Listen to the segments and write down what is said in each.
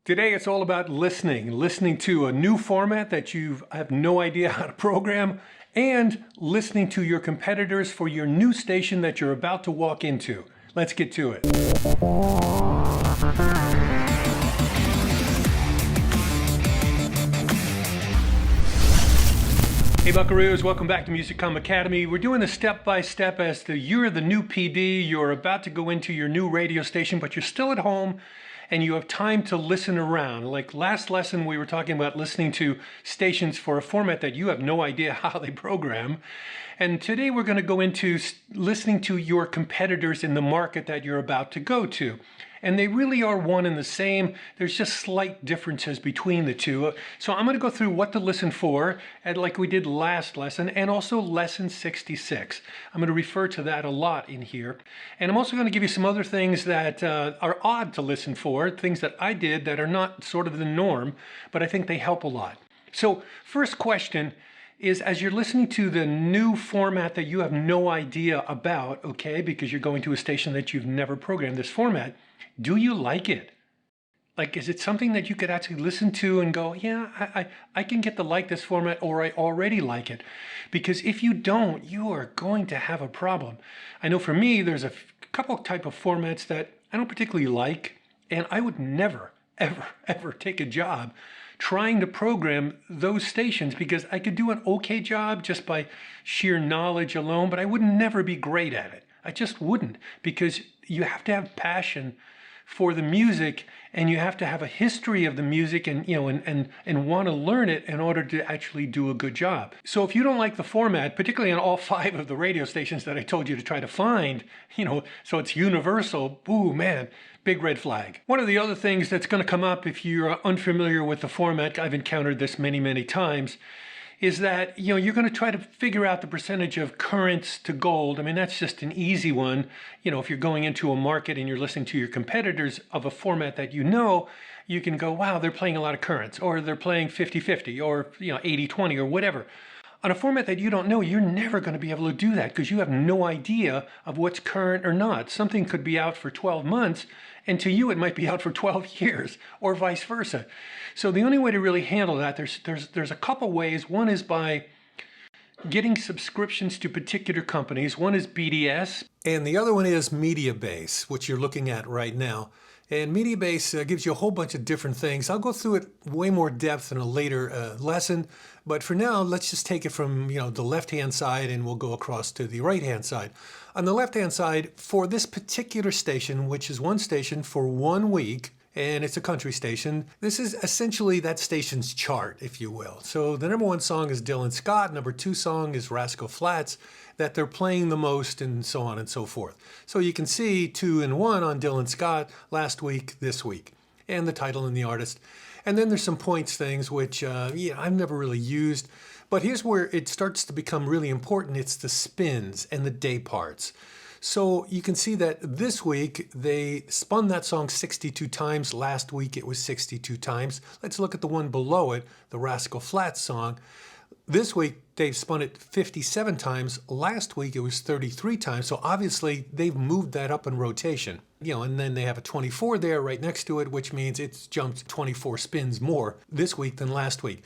Today it's all about listening to a new format that you have no idea how to program, and listening to your competitors for your new station that you're about to walk into. Let's get to it. Hey Buckaroos, welcome back to Musicom Academy. We're doing a step-by-step as to you're the new PD, you're about to go into your new radio station, but you're still at home and you have time to listen around. Like last lesson, we were talking about listening to stations for a format that you have no idea how they program. And today we're going to go into listening to your competitors in the market that you're about to go to. And they really are one and the same. There's just slight differences between the two. So I'm going to go through what to listen for, and like we did last lesson, and also lesson 66. I'm going to refer to that a lot in here. And I'm also going to give you some other things that are odd to listen for, things that I did that are not sort of the norm, but I think they help a lot. So first question is, as you're listening to the new format that you have no idea about, okay, because you're going to a station that you've never programmed this format, do you like it? Like, is it something that you could actually listen to and go, yeah, I can get to like this format, or I already like it? Because if you don't, you are going to have a problem. I know for me, there's a couple type of formats that I don't particularly like, and I would never, ever take a job trying to program those stations, because I could do an okay job just by sheer knowledge alone, but I would never be great at it. I just wouldn't, because you have to have passion for the music, and you have to have a history of the music, and and want to learn it in order to actually do a good job. So if you don't like the format, particularly on all 5 of the radio stations that I told you to try to find, so it's universal, ooh man, big red flag. One of the other things that's going to come up if you're unfamiliar with the format, I've encountered this many times, is that you're going to try to figure out the percentage of currents to gold. I mean, that's just an easy one. If you're going into a market and you're listening to your competitors of a format that you can go, wow, they're playing a lot of currents, or they're playing 50-50, or 80-20, or whatever. On a format that you don't know, you're never going to be able to do that, because you have no idea of what's current or not. Something could be out for 12 months, and to you it might be out for 12 years, or vice versa. So the only way to really handle that, there's a couple ways. One is by getting subscriptions to particular companies. One is BDS, and the other one is Mediabase, which you're looking at right now. And Mediabase gives you a whole bunch of different things. I'll go through it way more depth in a later lesson, but for now, let's just take it from the left-hand side, and we'll go across to the right-hand side. On the left-hand side, for this particular station, which is one station for 1 week, and it's a country station, this is essentially that station's chart, if you will. So the number 1 song is Dylan Scott, number 2 song is Rascal Flatts, that they're playing the most, and so on and so forth. So you can see 2 and 1 on Dylan Scott last week, this week, and the title and the artist. And then there's some points things, which I've never really used. But here's where it starts to become really important. It's the spins and the day parts. So you can see that this week they spun that song 62 times. Last week it was 62 times. Let's look at the one below it, the Rascal Flatts song. This week they've spun it 57 times. Last week it was 33 times. So obviously they've moved that up in rotation. And then they have a 24 there right next to it, which means it's jumped 24 spins more this week than last week.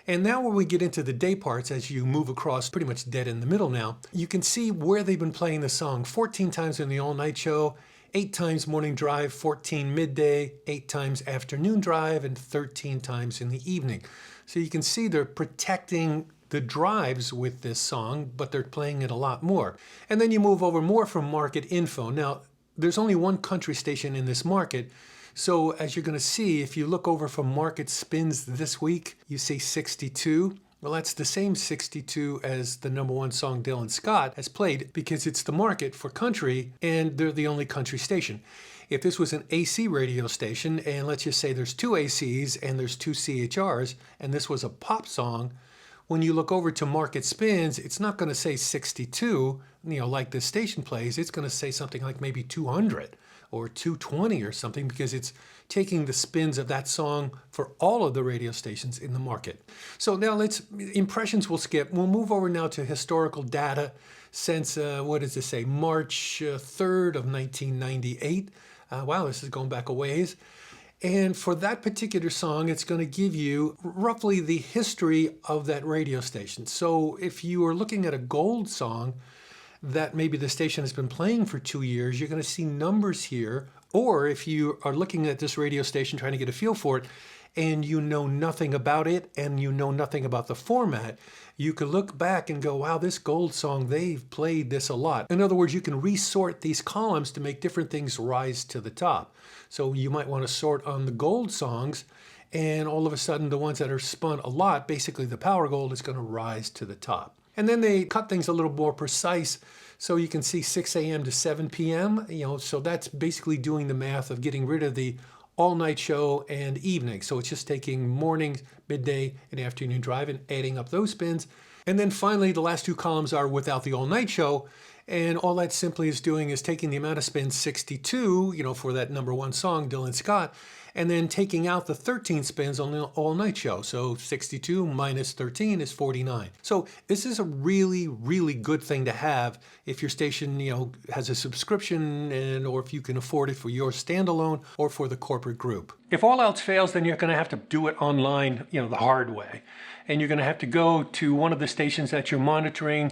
And now when we get into the day parts, as you move across pretty much dead in the middle now, you can see where they've been playing the song. 14 times in the all-night show, 8 times morning drive, 14 midday, 8 times afternoon drive, and 13 times in the evening. So you can see they're protecting the drives with this song, but they're playing it a lot more. And then you move over more from market info. Now, there's only one country station in this market. So as you're going to see, if you look over from market spins this week, you see 62. Well, that's the same 62 as the number 1 song Dylan Scott has played, because it's the market for country, and they're the only country station. If this was an AC radio station, and let's just say there's 2 ACs and there's 2 CHRs, and this was a pop song, when you look over to market spins, it's not going to say 62, like this station plays. It's going to say something like maybe 200 or 220 or something, because it's taking the spins of that song for all of the radio stations in the market. So now impressions we'll skip. We'll move over now to historical data since, what does it say, March 3rd of 1998. Wow, this is going back a ways. And for that particular song, it's going to give you roughly the history of that radio station. So if you are looking at a gold song that maybe the station has been playing for 2 years, you're going to see numbers here. Or if you are looking at this radio station trying to get a feel for it, and you know nothing about it and you know nothing about the format, you can look back and go, wow, this gold song, they've played this a lot. In other words, you can resort these columns to make different things rise to the top. So you might want to sort on the gold songs, and all of a sudden the ones that are spun a lot, basically the power gold, is going to rise to the top. And then they cut things a little more precise, so you can see 6 a.m. to 7 p.m. So that's basically doing the math of getting rid of the all-night show and evening. So it's just taking morning, midday, and afternoon drive and adding up those spins. And then finally, the last two columns are without the all-night show. And all that simply is doing is taking the amount of spins, 62, for that number one song, Dylan Scott, and then taking out the 13 spins on the all-night show. So 62 minus 13 is 49. So this is a really, really good thing to have if your station, has a subscription, or if you can afford it for your standalone or for the corporate group. If all else fails, then you're going to have to do it online, the hard way. And you're going to have to go to one of the stations that you're monitoring,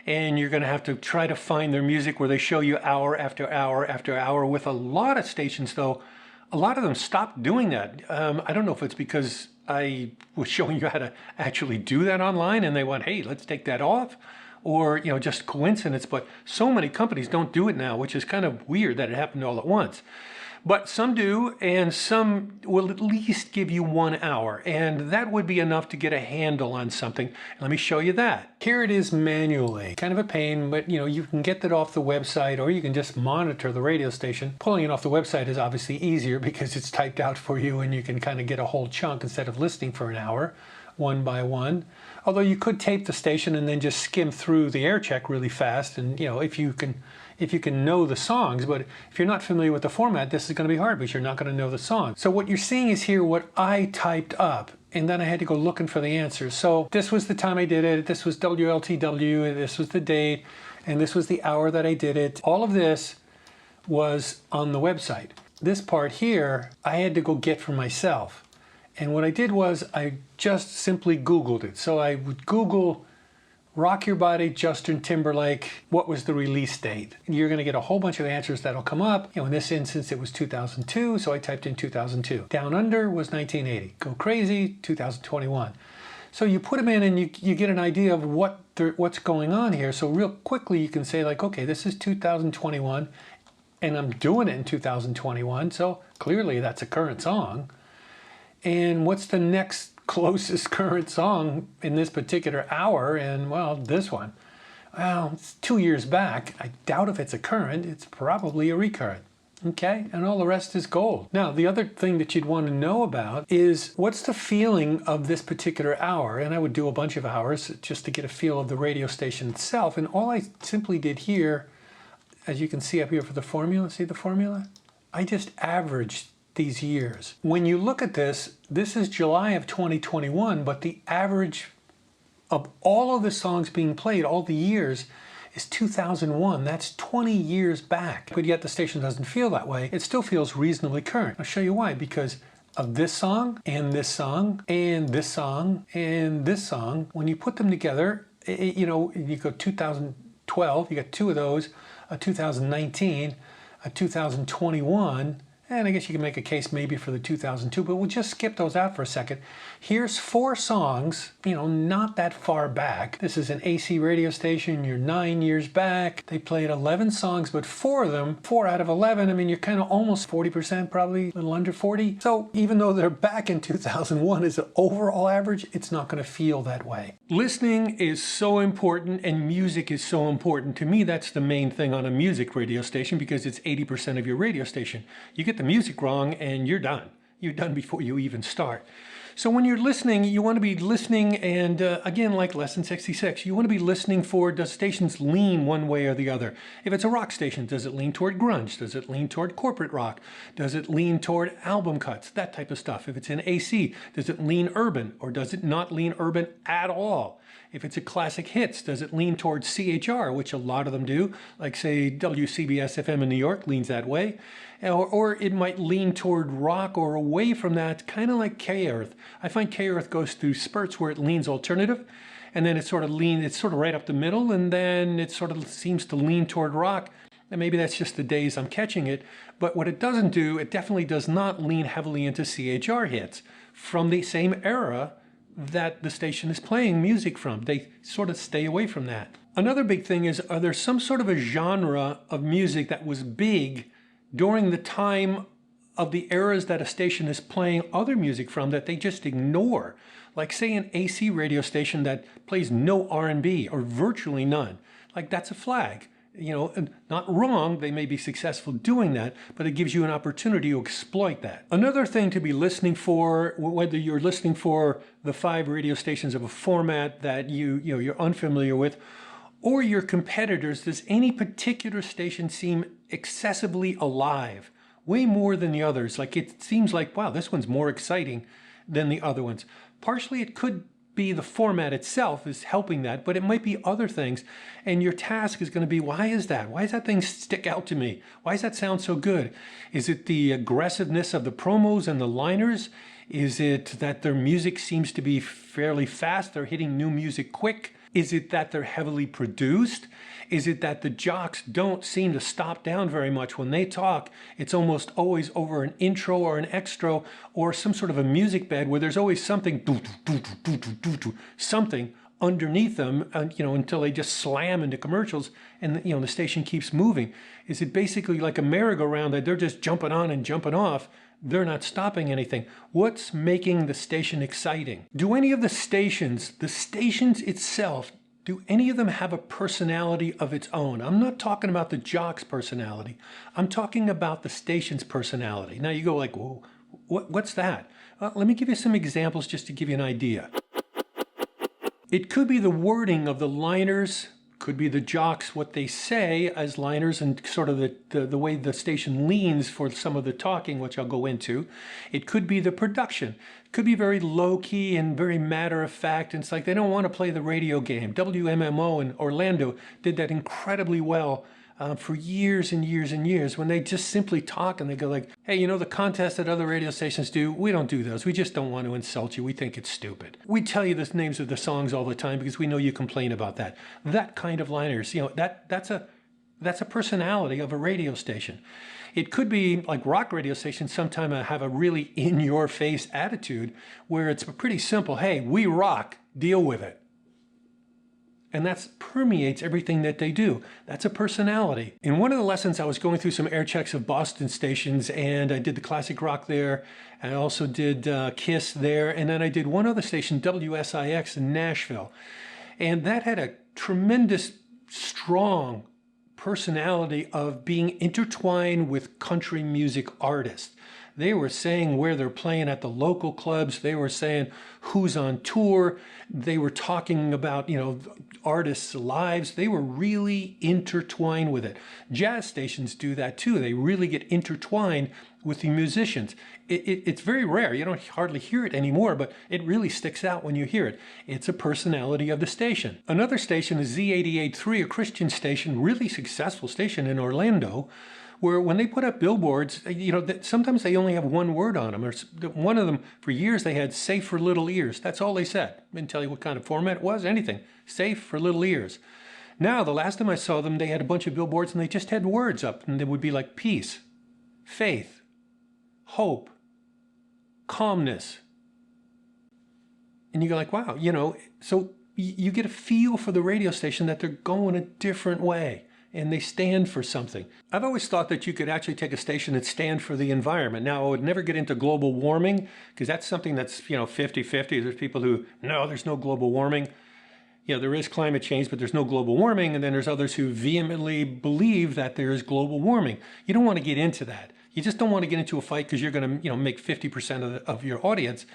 and you're going to have to try to find their music where they show you hour after hour after hour. With a lot of stations, though, a lot of them stopped doing that. I don't know if it's because I was showing you how to actually do that online and they went, hey, let's take that off, or, just coincidence. But so many companies don't do it now, which is kind of weird that it happened all at once. But some do, and some will at least give you 1 hour, and that would be enough to get a handle on something. Let me show you that. Here it is manually. Kind of a pain, but you can get that off the website, or you can just monitor the radio station. Pulling it off the website is obviously easier because it's typed out for you, and you can kind of get a whole chunk instead of listening for an hour, one by one. Although you could tape the station and then just skim through the air check really fast, and if you can know the songs. But if you're not familiar with the format, this is going to be hard because you're not going to know the song. So what you're seeing is here what I typed up, and then I had to go looking for the answers. So this was the time I did it, this was WLTW, this was the date, and this was the hour that I did it. All of this was on the website. This part here, I had to go get for myself. And what I did was I just simply Googled it. So I would Google Rock Your Body, Justin Timberlake, what was the release date? And you're going to get a whole bunch of answers that'll come up. In this instance, it was 2002, so I typed in 2002. Down Under was 1980. Go Crazy, 2021. So you put them in and you get an idea of what's going on here. So real quickly you can say like, okay, this is 2021, and I'm doing it in 2021, so clearly that's a current song. And what's the next closest current song in this particular hour? And well, this one. Well, it's 2 years back. I doubt if it's a current. It's probably a recurrent. Okay, and all the rest is gold. Now, the other thing that you'd want to know about is what's the feeling of this particular hour? And I would do a bunch of hours just to get a feel of the radio station itself. And all I simply did here, as you can see up here for the formula, see the formula? I just averaged these years. When you look at this is July of 2021, but the average of all of the songs being played, all the years, is 2001. That's 20 years back. But yet the station doesn't feel that way. It still feels reasonably current. I'll show you why. Because of this song, and this song, and this song, and this song, when you put them together, you go 2012, you got two of those, a 2019, a 2021, and I guess you can make a case maybe for the 2002, but we'll just skip those out for a second. Here's 4 songs, not that far back. This is an AC radio station. You're 9 years back. They played 11 songs, but 4 of them, 4 out of 11, I mean, you're kind of almost 40%, probably a little under 40. So even though they're back in 2001 as an overall average, it's not going to feel that way. Listening is so important, and music is so important. To me, that's the main thing on a music radio station because it's 80% of your radio station. You get the music wrong and you're done. You're done before you even start. So when you're listening, you want to be listening, and again, like lesson 66, you want to be listening for, does stations lean one way or the other? If it's a rock station, does it lean toward grunge? Does it lean toward corporate rock? Does it lean toward album cuts? That type of stuff. If it's an AC, does it lean urban, or does it not lean urban at all? If it's a classic hits, does it lean towards CHR, which a lot of them do, like say WCBS FM in New York leans that way, or it might lean toward rock or away from that, kind of like K-Earth. I find K-Earth goes through spurts where it leans alternative, and then it's sort of right up the middle, and then it sort of seems to lean toward rock. And maybe that's just the days I'm catching it, but what it doesn't do, it definitely does not lean heavily into CHR hits from the same era that the station is playing music from. They sort of stay away from that. Another big thing is, are there some sort of a genre of music that was big during the time of the eras that a station is playing other music from that they just ignore? Like say an AC radio station that plays no R&B or virtually none. Like that's a flag. You know, not wrong, they may be successful doing that, but it gives you an opportunity to exploit that. Another thing to be listening for, whether you're listening for the 5 radio stations of a format that you're unfamiliar with, or your competitors, does any particular station seem excessively alive, way more than the others? Like it seems like, wow, this one's more exciting than the other ones. Partially it could be the format itself is helping that, but it might be other things. And your task is going to be, why is that? Why does that thing stick out to me? Why does that sound so good? Is it the aggressiveness of the promos and the liners? Is it that their music seems to be fairly fast? They're hitting new music quick? Is it that they're heavily produced? Is it that the jocks don't seem to stop down very much when they talk? It's almost always over an intro or an extra or some sort of a music bed where there's always something, something underneath them, until they just slam into commercials and the station keeps moving. Is it basically like a merry-go-round that they're just jumping on and jumping off? They're not stopping anything. What's making the station exciting? Do any of the stations itself, do any of them have a personality of its own? I'm not talking about the jock's personality. I'm talking about the station's personality. Now you go like, whoa, what's that? Let me give you some examples just to give you an idea. It could be the wording of the liners, could be the jocks, what they say as liners, and sort of the way the station leans for some of the talking, which I'll go into. It could be the production. It could be very low-key and very matter-of-fact. It's like they don't want to play the radio game. WMMO in Orlando did that incredibly well for years and years and years, when they just simply talk and they go like, hey, the contest that other radio stations do, we don't do those. We just don't want to insult you. We think it's stupid. We tell you the names of the songs all the time because we know you complain about that. That kind of liners, that's a personality of a radio station. It could be like rock radio stations sometimes have a really in-your-face attitude where it's pretty simple. Hey, we rock, deal with it. And that permeates everything that they do. That's a personality. In one of the lessons, I was going through some air checks of Boston stations, and I did the classic rock there. I also did KISS there, and then I did one other station, WSIX in Nashville. And that had a tremendous, strong personality of being intertwined with country music artists. They were saying where they're playing at the local clubs. They were saying who's on tour. They were talking about, artists' lives. They were really intertwined with it. Jazz stations do that too. They really get intertwined with the musicians. It's very rare. You don't hardly hear it anymore, but it really sticks out when you hear it. It's a personality of the station. Another station is Z88.3, a Christian station, really successful station in Orlando, where when they put up billboards, sometimes they only have one word on them. Or one of them, for years, they had safe for little ears. That's all they said. I didn't tell you what kind of format it was, anything. Safe for little ears. Now, the last time I saw them, they had a bunch of billboards and they just had words up. And they would be like peace, faith, hope, calmness. And you go like, wow, so you get a feel for the radio station that they're going a different way. And they stand for something. I've always thought that you could actually take a station that stand for the environment. Now, I would never get into global warming because that's something that's, 50-50. There's people who, no, there's no global warming. There is climate change, but there's no global warming. And then there's others who vehemently believe that there is global warming. You don't want to get into that. You just don't want to get into a fight because you're going to, make 50% of your audience,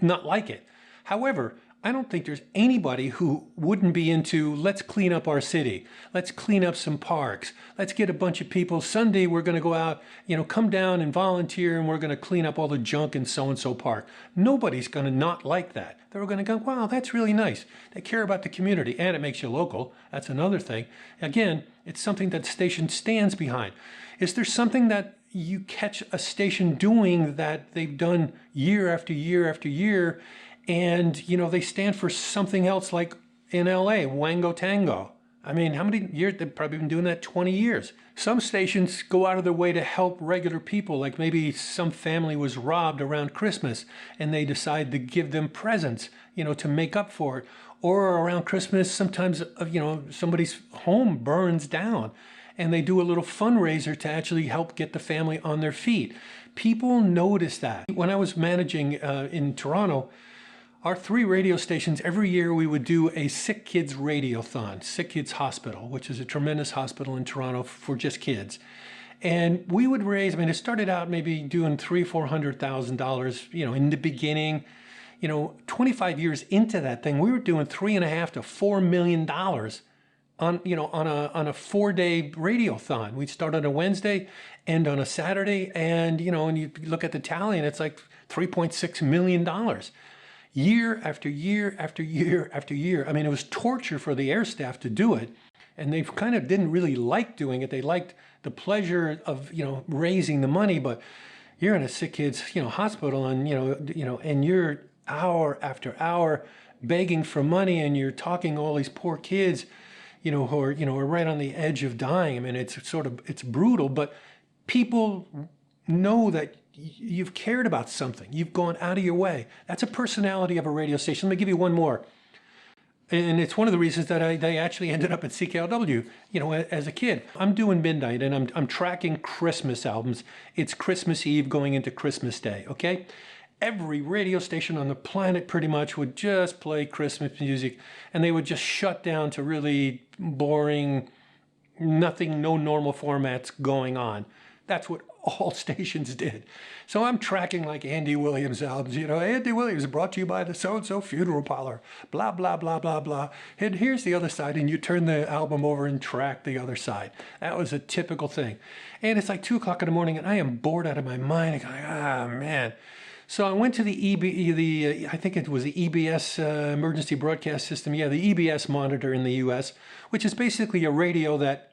not like it. However, I don't think there's anybody who wouldn't be into, let's clean up our city. Let's clean up some parks. Let's get a bunch of people. Sunday, we're going to go out, come down and volunteer, and we're going to clean up all the junk in so-and-so park. Nobody's going to not like that. They're going to go, wow, that's really nice. They care about the community, and it makes you local. That's another thing. Again, it's something that the station stands behind. Is there something that you catch a station doing that they've done year after year after year, and they stand for something else, like in LA, Wango Tango? I mean, how many years? They've probably been doing that 20 years. Some stations go out of their way to help regular people, like maybe some family was robbed around Christmas and they decide to give them presents, to make up for it. Or around Christmas, sometimes, somebody's home burns down and they do a little fundraiser to actually help get the family on their feet. People notice that. When I was managing in Toronto, our 3 radio stations, every year we would do a Sick Kids Radiothon, Sick Kids Hospital, which is a tremendous hospital in Toronto for just kids. And we would raise, it started out maybe doing $300,000-$400,000, in the beginning. 25 years into that thing, we were doing $3.5 to $4 million on a 4-day radiothon. We'd start on a Wednesday, end on a Saturday, and you look at the tally and it's like $3.6 million. Year after year after year after year. It was torture for the air staff to do it, and they kind of didn't really like doing it. They liked the pleasure of raising the money, but you're in a sick kids hospital, and and you're hour after hour begging for money, and you're talking to all these poor kids, who are right on the edge of dying. It's brutal, but people know that you've cared about something. You've gone out of your way. That's a personality of a radio station. Let me give you one more. And it's one of the reasons that they actually ended up at CKLW, as a kid. I'm doing midnight and I'm tracking Christmas albums. It's Christmas Eve going into Christmas Day, okay? Every radio station on the planet pretty much would just play Christmas music, and they would just shut down to really boring, nothing, no normal formats going on. That's what all stations did. So I'm tracking like Andy Williams albums, Andy Williams brought to you by the so-and-so funeral parlor, blah, blah, blah, blah, blah. And here's the other side, and you turn the album over and track the other side. That was a typical thing. And it's like 2 o'clock in the morning, and I am bored out of my mind. I'm going, man. So I went to I think it was the EBS Emergency Broadcast System. Yeah, the EBS monitor in the US, which is basically a radio that,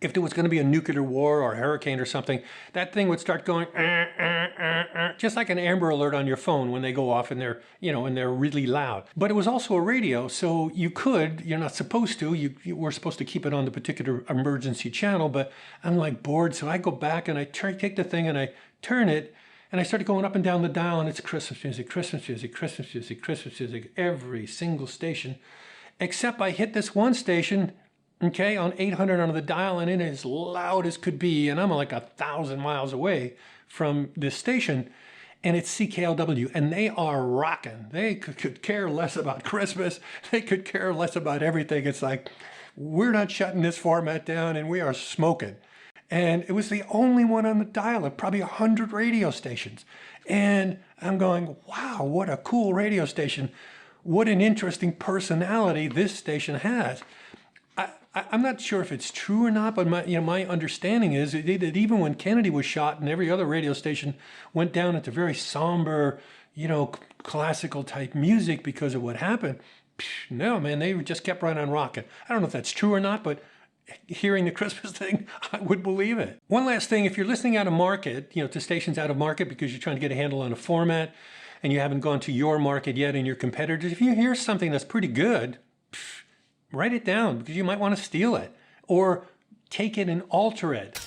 if there was going to be a nuclear war or a hurricane or something, that thing would start going, just like an Amber Alert on your phone when they go off and they're really loud. But it was also a radio, so you're not supposed to, you were supposed to keep it on the particular emergency channel, but I'm like bored, so I go back and I take the thing and I turn it, and I started going up and down the dial, and it's Christmas music, Christmas music, Christmas music, Christmas music, every single station, except I hit this one station, okay, on 800 on the dial, and it is as loud as could be, and I'm like 1,000 miles away from this station, and it's CKLW, and they are rocking. They could care less about Christmas. They could care less about everything. It's like, we're not shutting this format down, and we are smoking. And it was the only one on the dial of probably 100 radio stations. And I'm going, wow, what a cool radio station. What an interesting personality this station has. I'm not sure if it's true or not, but my understanding is that even when Kennedy was shot and every other radio station went down into very somber, classical type music because of what happened, no, man, they just kept right on rocking. I don't know if that's true or not, but hearing the Christmas thing, I would believe it. One last thing, if you're listening out of market, to stations out of market because you're trying to get a handle on a format and you haven't gone to your market yet and your competitors, if you hear something that's pretty good, write it down because you might want to steal it or take it and alter it.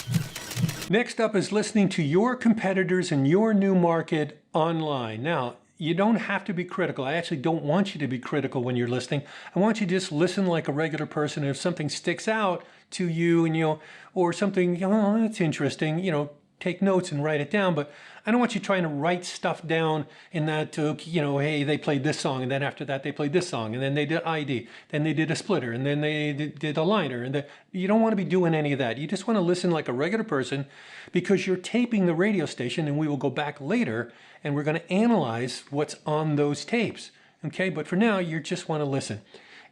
Next up is listening to your competitors in your new market online. Now, you don't have to be critical. I actually don't want you to be critical when you're listening. I want you to just listen like a regular person. And if something sticks out to you and, or something, that's interesting, take notes and write it down. But I don't want you trying to write stuff down in that, hey, they played this song, and then after that they played this song, and then they did ID, then they did a splitter, and then they did a liner. And you don't want to be doing any of that. You just want to listen like a regular person, because you're taping the radio station, and we will go back later, and we're going to analyze what's on those tapes. Okay, but for now, you just want to listen.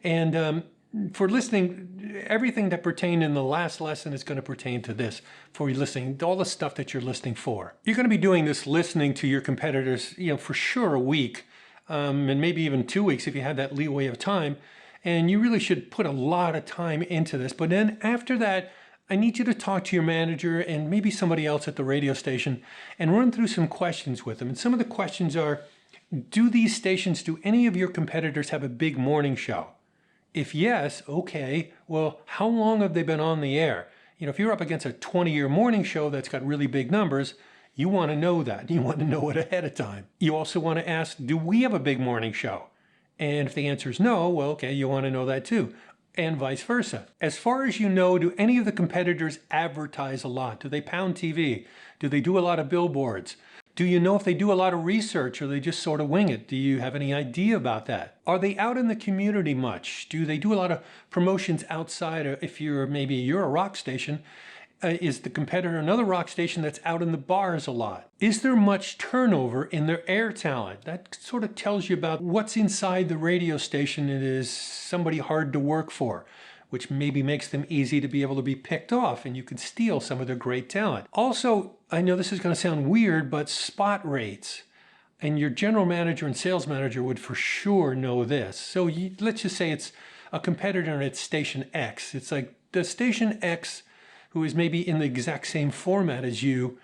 And for listening, everything that pertained in the last lesson is going to pertain to this. For you listening, all the stuff that you're listening for. You're going to be doing this listening to your competitors, for sure a week, and maybe even 2 weeks if you have that leeway of time. And you really should put a lot of time into this. But then after that, I need you to talk to your manager and maybe somebody else at the radio station and run through some questions with them. And some of the questions are, do any of your competitors have a big morning show? If yes, okay, well, how long have they been on the air? If you're up against a 20-year morning show that's got really big numbers, you want to know that. You want to know it ahead of time. You also want to ask, do we have a big morning show? And if the answer is no, well, okay, you want to know that too. And vice versa. As far as you know, do any of the competitors advertise a lot? Do they pound TV? Do they do a lot of billboards? Do you know if they do a lot of research or they just sort of wing it? Do you have any idea about that? Are they out in the community much? Do they do a lot of promotions outside? Or if you're a rock station, is the competitor another rock station that's out in the bars a lot? Is there much turnover in their air talent? That sort of tells you about what's inside the radio station. It is somebody hard to work for, which maybe makes them easy to be able to be picked off, and you can steal some of their great talent. Also, I know this is going to sound weird, but spot rates. And your general manager and sales manager would for sure know this. So let's just say it's a competitor and it's station X. It's like the station X, who is maybe in the exact same format as you,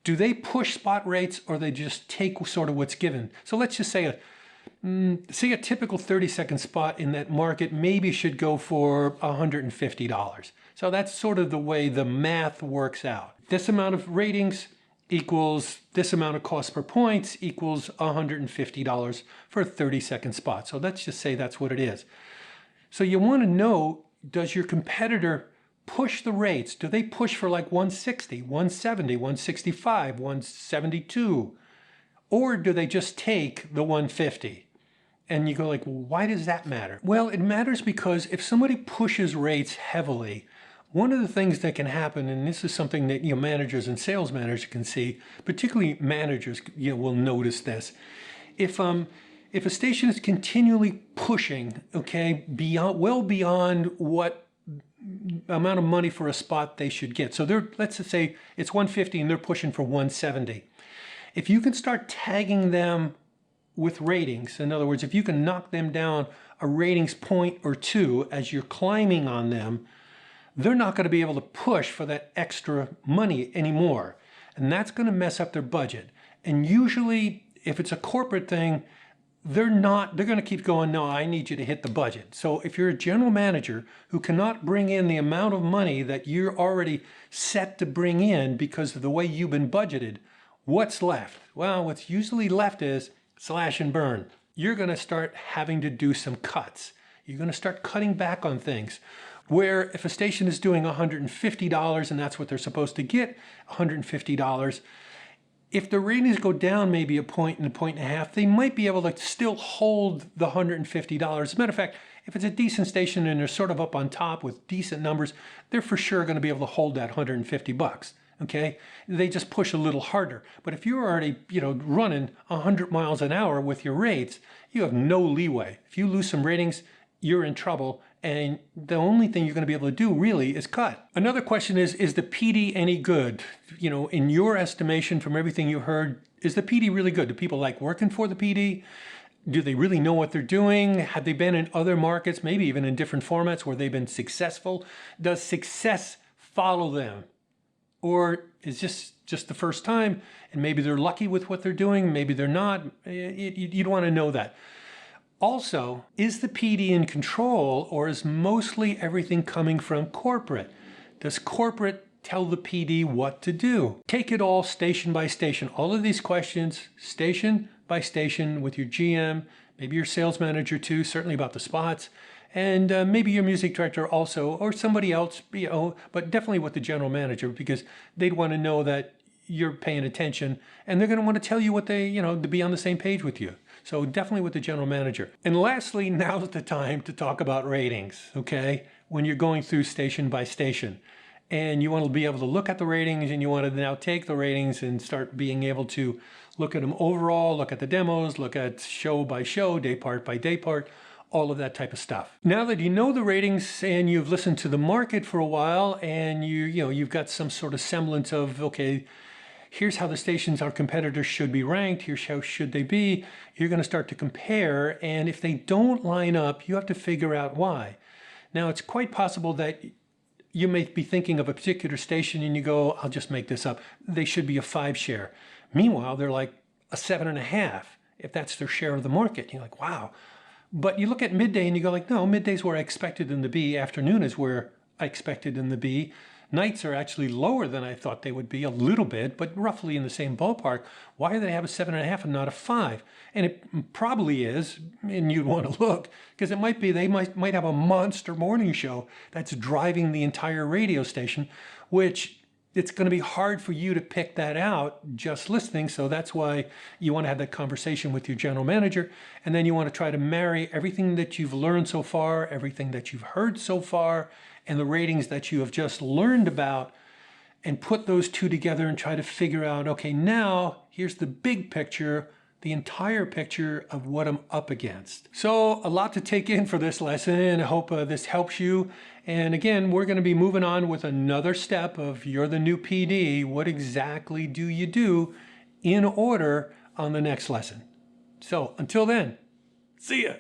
do they push spot rates or they just take sort of what's given? So let's just say a typical 30-second spot in that market maybe should go for $150. So that's sort of the way the math works out. This amount of ratings equals this amount of cost per points equals $150 for a 30-second spot. So let's just say that's what it is. So you want to know, does your competitor push the rates? Do they push for like 160, 170, 165, 172? Or do they just take the 150? And you go like, well, why does that matter? Well, it matters because if somebody pushes rates heavily, one of the things that can happen, and this is something that managers and sales managers can see, particularly managers will notice this. If a station is continually pushing, okay, well beyond what amount of money for a spot they should get. So let's just say it's 150 and they're pushing for 170. If you can start tagging them with ratings, in other words, if you can knock them down a ratings point or two as you're climbing on them, they're not going to be able to push for that extra money anymore. And that's going to mess up their budget. And usually, if it's a corporate thing, they're going to keep going, no, I need you to hit the budget. So if you're a general manager who cannot bring in the amount of money that you're already set to bring in because of the way you've been budgeted, what's left? Well, what's usually left is slash and burn. You're going to start having to do some cuts. You're going to start cutting back on things. Where if a station is doing $150 and that's what they're supposed to get, $150, if the ratings go down maybe a point and a half, they might be able to still hold the $150. As a matter of fact, if it's a decent station and they're sort of up on top with decent numbers, they're for sure going to be able to hold that $150. Okay, they just push a little harder. But if you're already, running 100 miles an hour with your rates, you have no leeway. If you lose some ratings, you're in trouble. And the only thing you're going to be able to do really is cut. Another question is the PD any good? In your estimation from everything you heard, is the PD really good? Do people like working for the PD? Do they really know what they're doing? Have they been in other markets, maybe even in different formats where they've been successful? Does success follow them? Or is this just the first time and maybe they're lucky with what they're doing, maybe they're not? You'd want to know that. Also, is the PD in control or is mostly everything coming from corporate? Does corporate tell the PD what to do? Take it all station by station. All of these questions, station by station with your GM, maybe your sales manager too, certainly about the spots, and maybe your music director also, or somebody else, but definitely with the general manager, because they'd want to know that you're paying attention, and they're going to want to tell you what they, to be on the same page with you. So definitely with the general manager. And lastly, now's the time to talk about ratings, okay? When you're going through station by station. And you want to be able to look at the ratings, and you want to now take the ratings and start being able to look at them overall, look at the demos, look at show by show, day part by day part, all of that type of stuff. Now that you know the ratings and you've listened to the market for a while, and you've got some sort of semblance of, okay, here's how the stations our competitors should be ranked, here's how should they be, you're going to start to compare, and if they don't line up, you have to figure out why. Now, it's quite possible that you may be thinking of a particular station and you go, I'll just make this up, they should be a 5 share. Meanwhile, they're like a 7.5 if that's their share of the market. You're like, wow. But you look at midday and you go like, no, midday's where I expected them to be. Afternoon is where I expected them to be. Nights are actually lower than I thought they would be a little bit, but roughly in the same ballpark. Why do they have a 7.5 and not a 5? And it probably is, and you'd want to look, because it might be they might have a monster morning show that's driving the entire radio station, which it's going to be hard for you to pick that out just listening. So that's why you want to have that conversation with your general manager. And then you want to try to marry everything that you've learned so far, everything that you've heard so far, and the ratings that you have just learned about, and put those two together and try to figure out, okay, now here's the big picture, the entire picture of what I'm up against. So a lot to take in for this lesson, and I hope this helps you. And again, we're going to be moving on with another step of You're the New PD. What exactly do you do in order on the next lesson? So until then, see ya.